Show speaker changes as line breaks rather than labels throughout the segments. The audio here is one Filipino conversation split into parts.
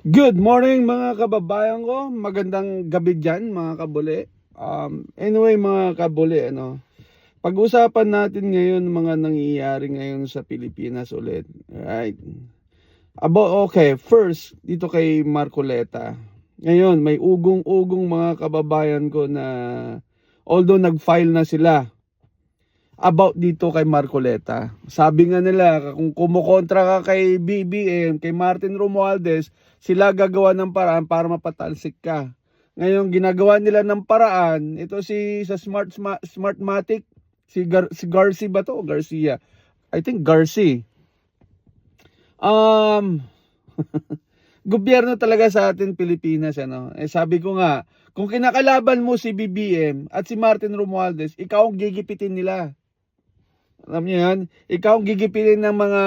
Good morning mga kababayan ko. Magandang gabi dyan mga kabuli. Anyway mga kabuli, pag-usapan natin ngayon mga nangyayari ngayon sa Pilipinas ulit. Right? Okay, first dito kay Marcoleta. Ngayon may ugong-ugong mga kababayan ko na although nag-file na sila about dito kay Marcoleta. Sabi nga nila, kung kumukontra ka kay BBM, kay Martin Romualdez, sila gagawa ng paraan para mapatalsik ka. Ngayon, ginagawa nila ng paraan, ito si sa Smartmatic, si Garcia ba to? Garcia. I think Garcia. Um, Gobyerno talaga sa atin Pilipinas, sabi ko nga, kung kinakalaban mo si BBM at si Martin Romualdez, ikaw ang gigipitin nila. Alam niyo yan? Ikaw ang gigipitin ng mga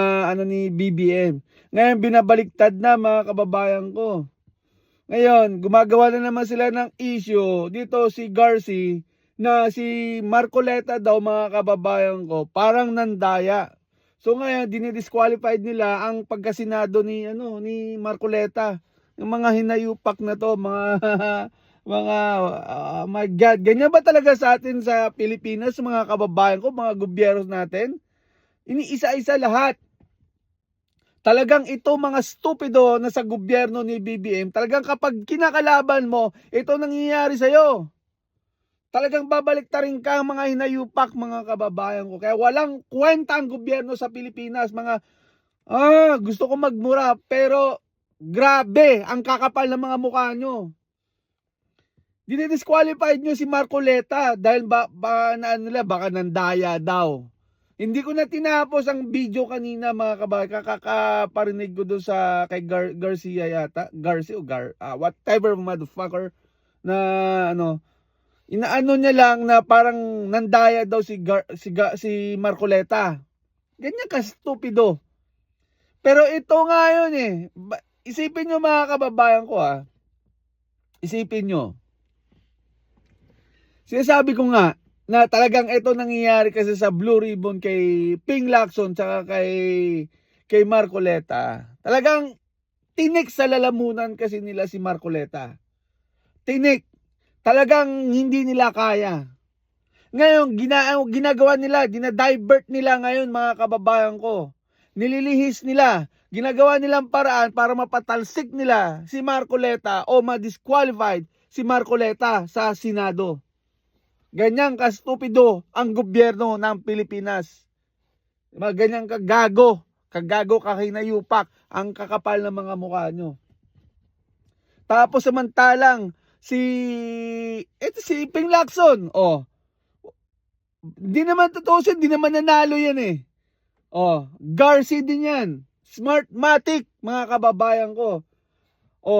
ni BBM. Ngayon, binabaliktad na mga kababayan ko. Ngayon, gumagawa na naman sila ng issue. Dito si Garcia na si Marcoleta daw mga kababayan ko, parang nandaya. So ngayon, dinidisqualified nila ang pagkasenado ni Marcoleta. Yung mga hinayupak na to, mga mga my God, ganyan ba talaga sa atin sa Pilipinas, mga kababayan ko, mga gobyerno natin? Iniisa-isa lahat. Talagang ito mga stupido na sa gobyerno ni BBM, talagang kapag kinakalaban mo, ito nangyayari sa'yo. Talagang babaliktarin ka mga hinayupak mga kababayan ko. Kaya walang kwenta ang gobyerno sa Pilipinas, mga gusto ko magmura pero grabe ang kakapal ng mga mukha nyo. Dinidisqualified nyo si Marcoleta dahil baka nandaya daw. Hindi ko na tinapos ang video kanina mga kababayan. Kakaparinig ko doon sa kay Garcia yata. Garcia o whatever motherfucker na inaano niya lang na parang nandaya daw si Marcoleta. Ganyan ka stupido. Pero ito nga yun isipin nyo mga kababayan ko Isipin nyo. Sinasabi ko nga na talagang ito nangyayari kasi sa Blue Ribbon kay Ping Lacson tsaka kay Marcoleta. Talagang tinik sa lalamunan kasi nila si Marcoleta. Tinik. Talagang hindi nila kaya. Ngayon, ginagawa nila, dinadivert nila ngayon mga kababayan ko. Nililihis nila. Ginagawa nilang paraan para mapatalsik nila si Marcoleta o ma-disqualified si Marcoleta sa Senado. Ganyan ka-stupido ang gobyerno ng Pilipinas. Ganyan kagago kahinayupak ang kakapal ng mga mukha nyo. Tapos samantalang si Ping Lacson, di naman tutusin, di naman nanalo yan Garcia din yan. Smartmatic, mga kababayan ko.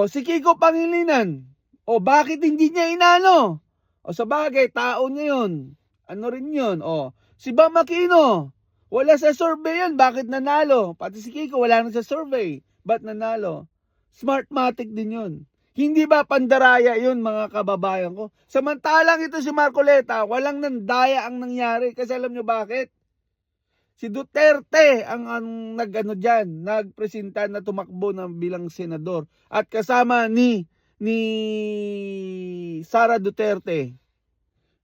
Si Kiko Pangilinan, bakit hindi niya inano? Sa bagay, tao niya yun. Ano rin yun? Si Bam Aquino, wala sa survey yun. Bakit nanalo? Pati si Kiko, wala na sa survey. Ba't nanalo? Smartmatic din yun. Hindi ba pandaraya yun mga kababayan ko? Samantalang ito si Marcoleta, walang nandaya ang nangyari. Kasi alam nyo bakit? Si Duterte ang nagpresenta na tumakbo ng bilang senador. At kasama ni Sara Duterte.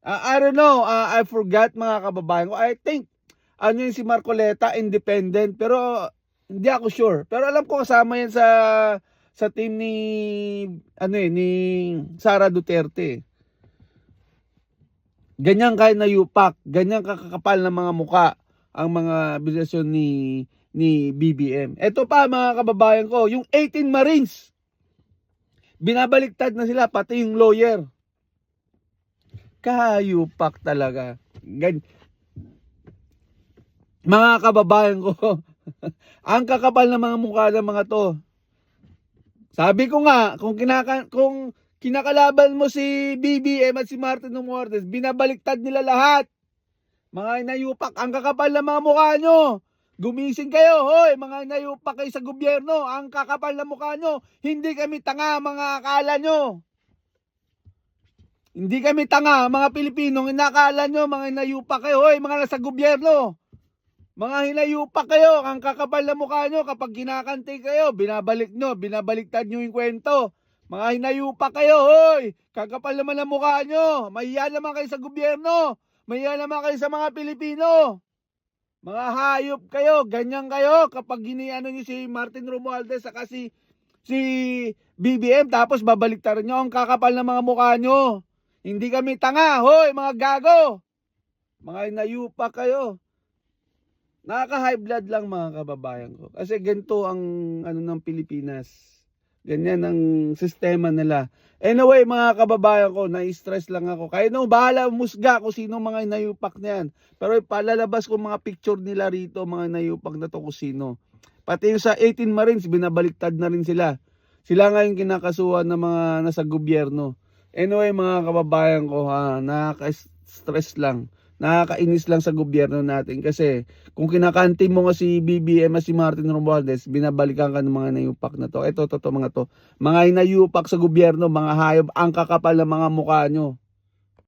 I don't know, I forgot mga kababayan ko. I think yun si Marcoleta, independent, pero hindi ako sure. Pero alam ko kasama yan sa team ni Sara Duterte. Ganyan kayo nayupak, ganyan kakakapal ng mga muka ang mga bisasyon ni BBM. Ito pa mga kababayan ko, yung 18 Marines. Binabaliktad na sila, pati yung lawyer. Kahayupak talaga. Mga kababayan ko, ang kakapal ng mga mukha ng mga to. Sabi ko nga, kung kinakalaban mo si BBM at si Martin Romualdez, binabaliktad nila lahat. Mga inayupak, ang kakapal ng mga mukha nyo. Gumising kayo, hoy, mga inayupak kayo sa gobyerno. Ang kakapal ng mukha nyo. Hindi kami tanga, mga akala nyo. Hindi kami tanga, mga Pilipino. Inakala nyo, mga inayupak kayo, hoy, mga nasa gobyerno. Mga hinayupak kayo, ang kakapal na mukha nyo kapag kinakante kayo, binabaliktad nyo yung kwento. Mga hinayupak kayo, hoy! Kakapal naman ang mukha nyo. Mahiya naman kayo sa gobyerno. Mahiya naman kayo sa mga Pilipino. Mga hayop kayo, ganyan kayo kapag giniano nyo si Martin Romualdez saka si BBM, tapos babaliktaran nyo ang kakapal ng mga mukha nyo. Hindi kami tanga, hoy mga gago. Mga hinayupak kayo. Nakaka-high blood lang mga kababayan ko. Kasi ganito ang ano ng Pilipinas. Ganyan ang sistema nila. Anyway mga kababayan ko, na-stress lang ako. Kayo nung bahala musga kung sino mga inayupak na yan. Pero palalabas ko mga picture nila rito, mga inayupak na to kung sino. Pati yung sa 18 Marines, binabaliktad na rin sila. Sila nga yung kinakasuhan ng mga nasa gobyerno. Anyway mga kababayan ko, nakaka-stress lang. Nakakainis lang sa gobyerno natin kasi kung kinakanti mo nga si BBM at si Martin Romualdez, binabalikan ka ng mga nayupak na to. Ito, mga to. Mga inayupak sa gobyerno, mga hayop, ang kakapal ng mga mukha nyo.